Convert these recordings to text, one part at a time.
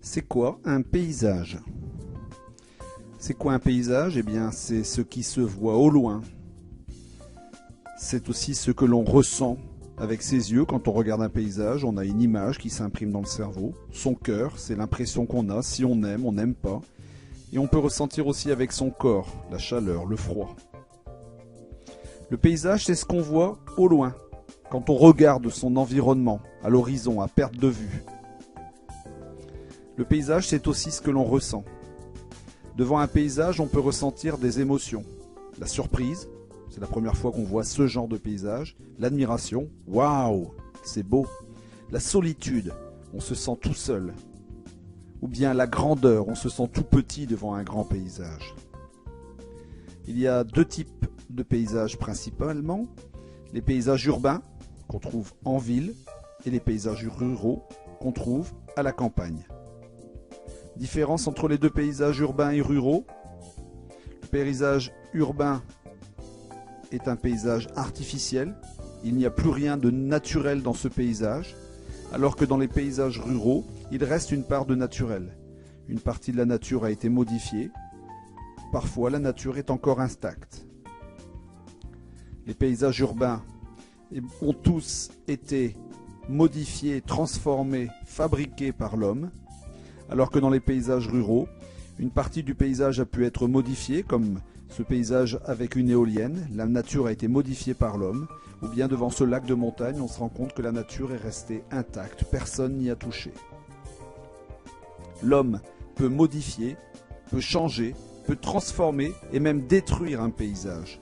C'est quoi un paysage? C'est quoi un paysage? Eh bien, c'est ce qui se voit au loin. C'est aussi ce que l'on ressent avec ses yeux quand on regarde un paysage. On a une image qui s'imprime dans le cerveau. Son cœur, c'est l'impression qu'on a, si on n'aime pas. Et on peut ressentir aussi avec son corps, la chaleur, le froid. Le paysage, c'est ce qu'on voit au loin, quand on regarde son environnement, à l'horizon, à perte de vue. Le paysage, c'est aussi ce que l'on ressent. Devant un paysage, on peut ressentir des émotions. La surprise, c'est la première fois qu'on voit ce genre de paysage. L'admiration, waouh, c'est beau. La solitude, on se sent tout seul. Ou bien la grandeur, on se sent tout petit devant un grand paysage. Il y a deux types de paysages principalement. Les paysages urbains, qu'on trouve en ville, et les paysages ruraux, qu'on trouve à la campagne. Différence entre les deux paysages urbains et ruraux. Le paysage urbain est un paysage artificiel. Il n'y a plus rien de naturel dans ce paysage, alors que dans les paysages ruraux, il reste une part de naturel. Une partie de la nature a été modifiée. Parfois, la nature est encore intacte. Les paysages urbains ont tous été modifiés, transformés, fabriqués par l'homme, alors que dans les paysages ruraux, une partie du paysage a pu être modifiée, comme ce paysage avec une éolienne. La nature a été modifiée par l'homme, ou bien devant ce lac de montagne, on se rend compte que la nature est restée intacte, personne n'y a touché. L'homme peut modifier, peut changer, peut transformer et même détruire un paysage.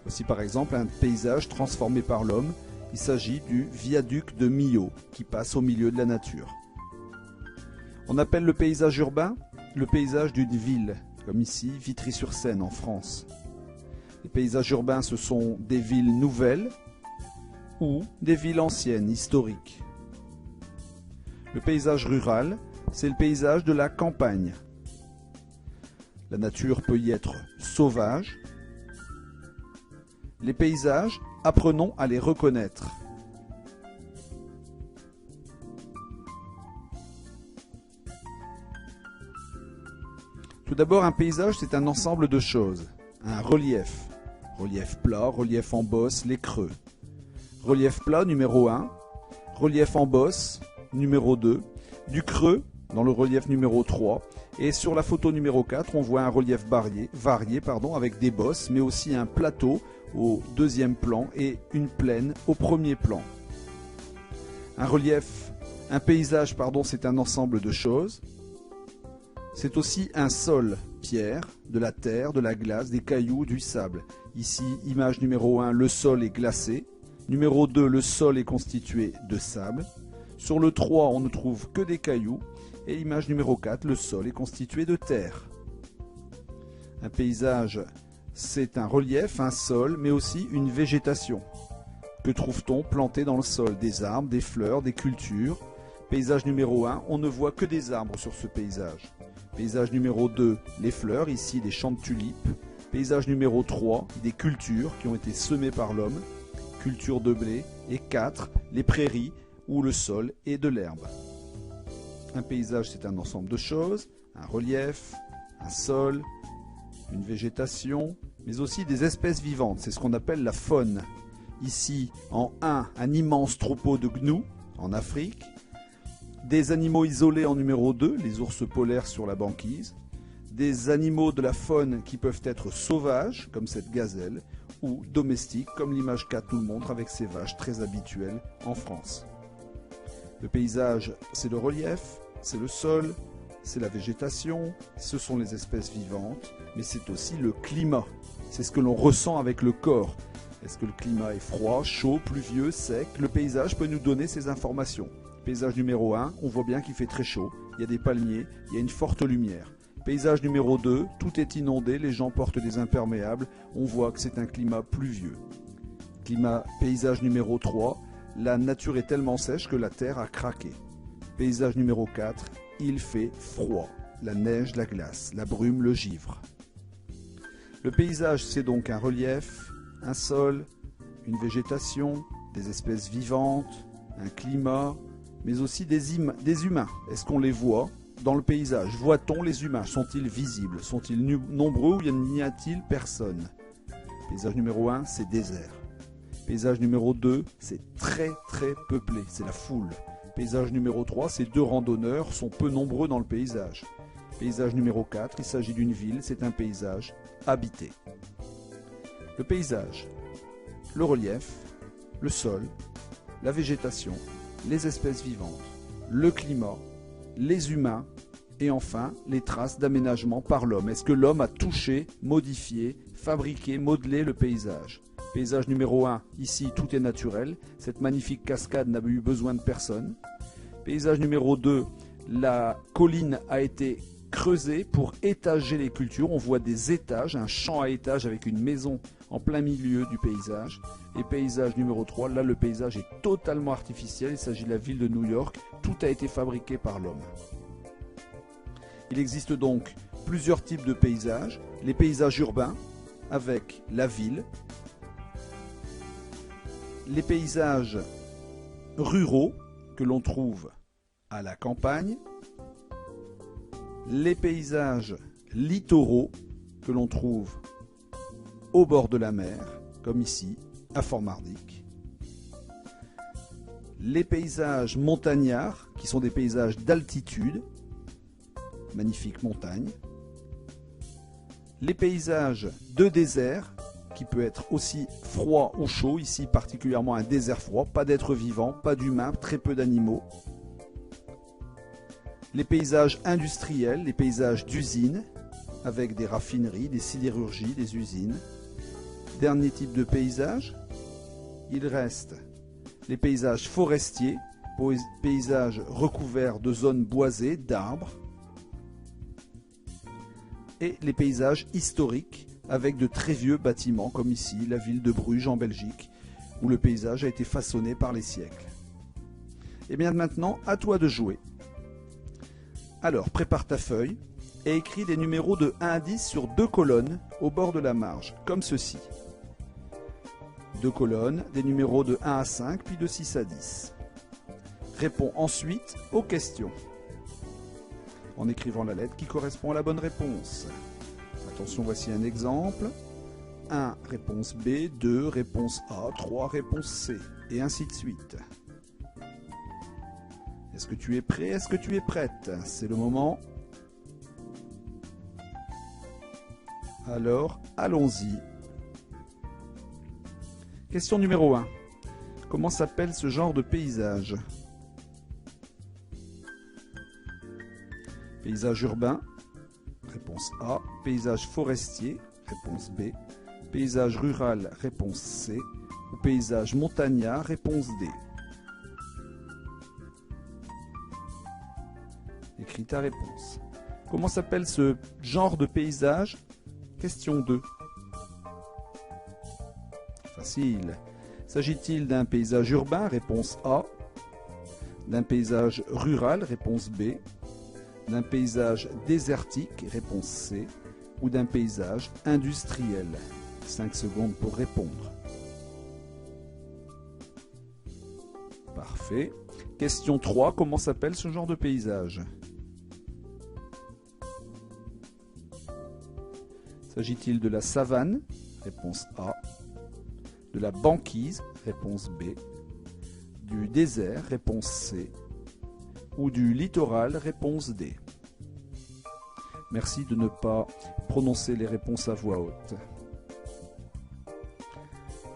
Voici par exemple un paysage transformé par l'homme. Il s'agit du viaduc de Millau qui passe au milieu de la nature. On appelle le paysage urbain le paysage d'une ville, comme ici Vitry-sur-Seine en France. Les paysages urbains, ce sont des villes nouvelles ou des villes anciennes, historiques. Le paysage rural, c'est le paysage de la campagne. La nature peut y être sauvage. Les paysages, apprenons à les reconnaître. Tout d'abord, un paysage, c'est un ensemble de choses. Un relief. Relief plat, relief en bosse, les creux. Relief plat, numéro 1. Relief en bosse, numéro 2. Du creux, dans le relief numéro 3. Et sur la photo numéro 4, on voit un relief varié, avec des bosses, mais aussi un plateau au deuxième plan et une plaine au premier plan. Un paysage, c'est un ensemble de choses. C'est aussi un sol, pierre, de la terre, de la glace, des cailloux, du sable. Ici, image numéro 1, le sol est glacé. Numéro 2, le sol est constitué de sable. Sur le 3, on ne trouve que des cailloux. Et l'image numéro 4, le sol est constitué de terre. Un paysage, c'est un relief, un sol, mais aussi une végétation. Que trouve-t-on planté dans le sol? Des arbres, des fleurs, des cultures. Paysage numéro 1, on ne voit que des arbres sur ce paysage. Paysage numéro 2, les fleurs, ici des champs de tulipes. Paysage numéro 3, des cultures qui ont été semées par l'homme. Culture de blé. Et 4, les prairies où le sol est de l'herbe. Un paysage, c'est un ensemble de choses, un relief, un sol, une végétation, mais aussi des espèces vivantes. C'est ce qu'on appelle la faune. Ici, en 1, un immense troupeau de gnous en Afrique. Des animaux isolés en numéro 2, les ours polaires sur la banquise. Des animaux de la faune qui peuvent être sauvages, comme cette gazelle, ou domestiques, comme l'image 4 nous le montre avec ces vaches très habituelles en France. Le paysage, c'est le relief, c'est le sol, c'est la végétation, ce sont les espèces vivantes, mais c'est aussi le climat. C'est ce que l'on ressent avec le corps. Est-ce que le climat est froid, chaud, pluvieux, sec? Le paysage peut nous donner ces informations. Paysage numéro 1, on voit bien qu'il fait très chaud, il y a des palmiers, il y a une forte lumière. Paysage numéro 2, tout est inondé, les gens portent des imperméables, on voit que c'est un climat pluvieux. Paysage numéro 3, la nature est tellement sèche que la terre a craqué. Paysage numéro 4, il fait froid, la neige, la glace, la brume, le givre. Le paysage, c'est donc un relief, un sol, une végétation, des espèces vivantes, un climat, mais aussi des humains. Est-ce qu'on les voit dans le paysage? Voit-on les humains? Sont-ils visibles? Sont-ils nombreux ou n'y a-t-il personne? Paysage numéro 1, c'est désert. Paysage numéro 2, c'est très peuplé, c'est la foule. Paysage numéro 3, ces deux randonneurs sont peu nombreux dans le paysage. Paysage numéro 4, il s'agit d'une ville, c'est un paysage habité. Le paysage, le relief, le sol, la végétation, les espèces vivantes, le climat, les humains et enfin les traces d'aménagement par l'homme. Est-ce que l'homme a touché, modifié, fabriqué, modelé le paysage? Paysage numéro 1, ici tout est naturel, cette magnifique cascade n'a eu besoin de personne. Paysage numéro 2, la colline a été creusée pour étager les cultures, on voit des étages, un champ à étages avec une maison en plein milieu du paysage. Et paysage numéro 3, là le paysage est totalement artificiel, il s'agit de la ville de New York, tout a été fabriqué par l'homme. Il existe donc plusieurs types de paysages, les paysages urbains avec la ville, les paysages ruraux que l'on trouve à la campagne, les paysages littoraux que l'on trouve au bord de la mer, comme ici, à Fort-Mardic, les paysages montagnards, qui sont des paysages d'altitude, magnifiques montagnes, les paysages de désert, qui peut être aussi froid ou chaud, ici particulièrement un désert froid, pas d'êtres vivants, pas d'humains, très peu d'animaux. Les paysages industriels, les paysages d'usines, avec des raffineries, des sidérurgies, des usines. Dernier type de paysage, il reste les paysages forestiers, paysages recouverts de zones boisées, d'arbres, et les paysages historiques, avec de très vieux bâtiments, comme ici, la ville de Bruges en Belgique, où le paysage a été façonné par les siècles. Et bien maintenant, à toi de jouer. Alors, prépare ta feuille et écris des numéros de 1 à 10 sur 2 colonnes au bord de la marge, comme ceci. 2 colonnes, des numéros de 1 à 5, puis de 6 à 10. Réponds ensuite aux questions, en écrivant la lettre qui correspond à la bonne réponse. Attention, voici un exemple. 1, réponse B, 2, réponse A, 3, réponse C, et ainsi de suite. Est-ce que tu es prêt? Est-ce que tu es prête? C'est le moment. Alors, allons-y. Question numéro 1. Comment s'appelle ce genre de paysage? Paysage urbain, réponse A. Paysage forestier, réponse B. Paysage rural, réponse C. Ou paysage montagnard, réponse D. Écris ta réponse. Comment s'appelle ce genre de paysage? Question 2. Facile. S'agit-il d'un paysage urbain? Réponse A. D'un paysage rural? Réponse B. D'un paysage désertique? Réponse C. Ou d'un paysage industriel? 5 secondes pour répondre. Parfait. Question 3. Comment s'appelle ce genre de paysage? S'agit-il de la savane? Réponse A. De la banquise? Réponse B. Du désert? Réponse C. Ou du littoral? Réponse D. Merci de ne pas prononcer les réponses à voix haute.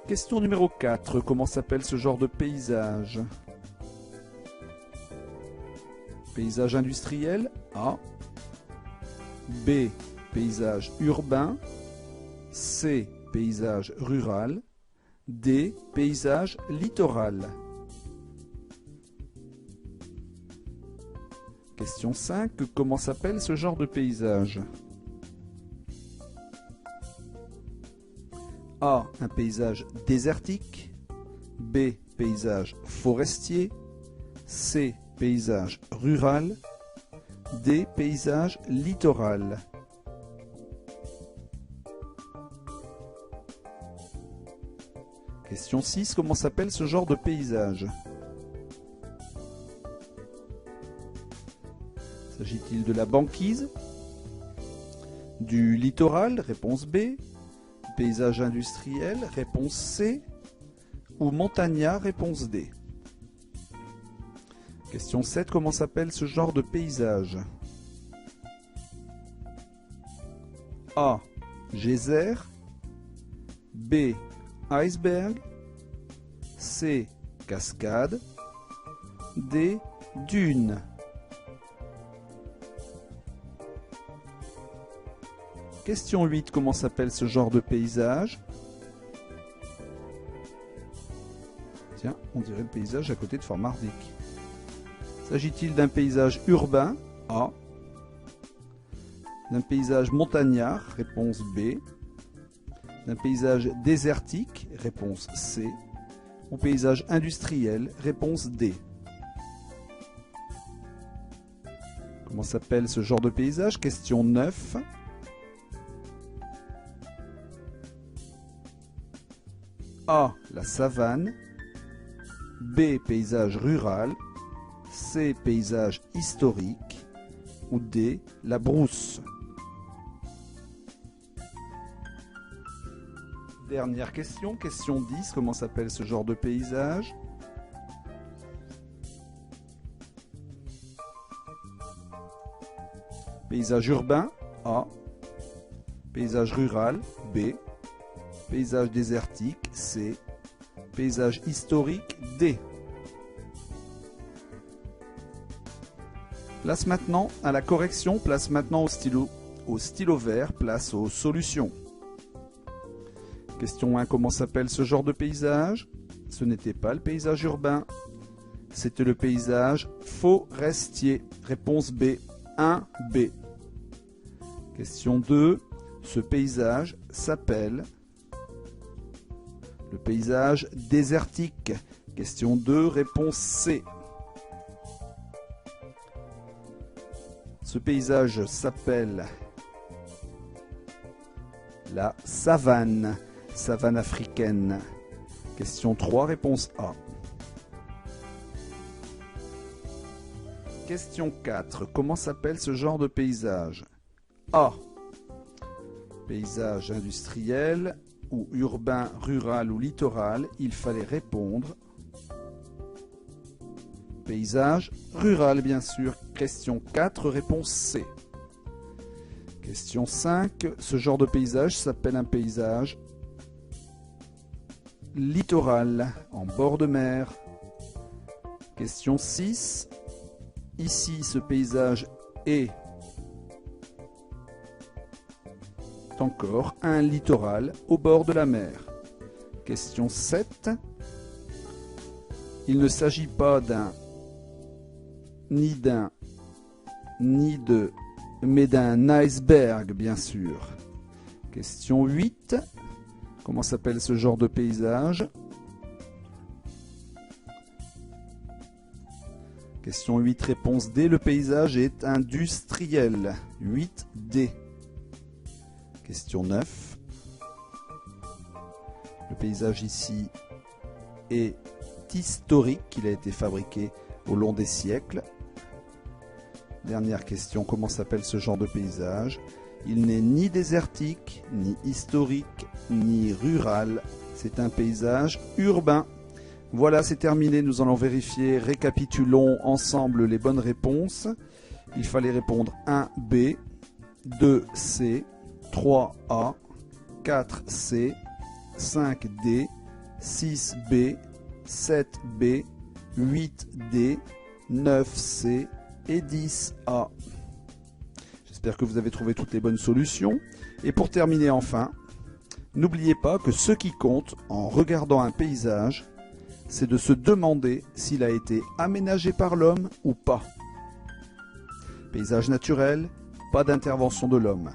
Question numéro 4. Comment s'appelle ce genre de paysage? Paysage industriel? A. B. Paysage urbain. C. Paysage rural. D. Paysage littoral. Question 5. Comment s'appelle ce genre de paysage? A. Un paysage désertique. B. Paysage forestier. C. Paysage rural. D. Paysage littoral. Question 6. Comment s'appelle ce genre de paysage? S'agit-il de la banquise? Du littoral? Réponse B. Paysage industriel? Réponse C. Ou montagnard? Réponse D. Question 7. Comment s'appelle ce genre de paysage? A. Geyser. B. Iceberg. C. Cascade. D. Dune. Question 8. Comment s'appelle ce genre de paysage? Tiens, on dirait le paysage à côté de Fort Mardic. S'agit-il d'un paysage urbain? A. D'un paysage montagnard? Réponse B. D'un paysage désertique? Réponse C. Ou paysage industriel? Réponse D. Comment s'appelle ce genre de paysage? Question 9. A. La savane. B. Paysage rural. C. Paysage historique. Ou D. La brousse. Dernière question, question 10. Comment s'appelle ce genre de paysage? Paysage urbain? A. Paysage rural? B. Paysage désertique? C. Paysage historique? D. Place maintenant à la correction, place maintenant au stylo vert, place aux solutions. Question 1, comment s'appelle ce genre de paysage? Ce n'était pas le paysage urbain, c'était le paysage forestier. Réponse B, 1B. Question 2, ce paysage s'appelle le paysage désertique. Question 2, réponse C. Ce paysage s'appelle la savane, savane africaine. Question 3, réponse A. Question 4, comment s'appelle ce genre de paysage? A. Paysage industriel ou urbain, rural ou littoral, il fallait répondre paysage rural, bien sûr. Question 4, réponse C. Question 5, ce genre de paysage s'appelle un paysage littoral, en bord de mer. Question 6, ici ce paysage est encore un littoral au bord de la mer. Question 7, il ne s'agit pas mais d'un iceberg, bien sûr. Question 8. Comment s'appelle ce genre de paysage? Question 8, réponse D. Le paysage est industriel. 8D. Question 9. Le paysage ici est historique. Il a été fabriqué au long des siècles. Dernière question, comment s'appelle ce genre de paysage? Il n'est ni désertique, ni historique, ni rural. C'est un paysage urbain. Voilà, c'est terminé. Nous allons vérifier, récapitulons ensemble les bonnes réponses. Il fallait répondre 1B, 2C, 3A, 4C, 5D, 6B, 7B, 8D, 9C et 10A. J'espère que vous avez trouvé toutes les bonnes solutions. Et pour terminer enfin, n'oubliez pas que ce qui compte en regardant un paysage, c'est de se demander s'il a été aménagé par l'homme ou pas. Paysage naturel, pas d'intervention de l'homme.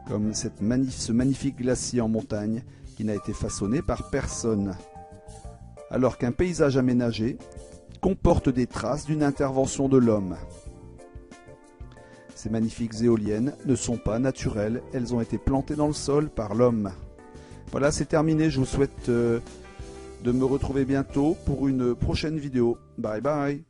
Comme ce magnifique glacier en montagne qui n'a été façonné par personne. Alors qu'un paysage aménagé comporte des traces d'une intervention de l'homme. Ces magnifiques éoliennes ne sont pas naturelles, elles ont été plantées dans le sol par l'homme. Voilà, c'est terminé, je vous souhaite de me retrouver bientôt pour une prochaine vidéo. Bye bye.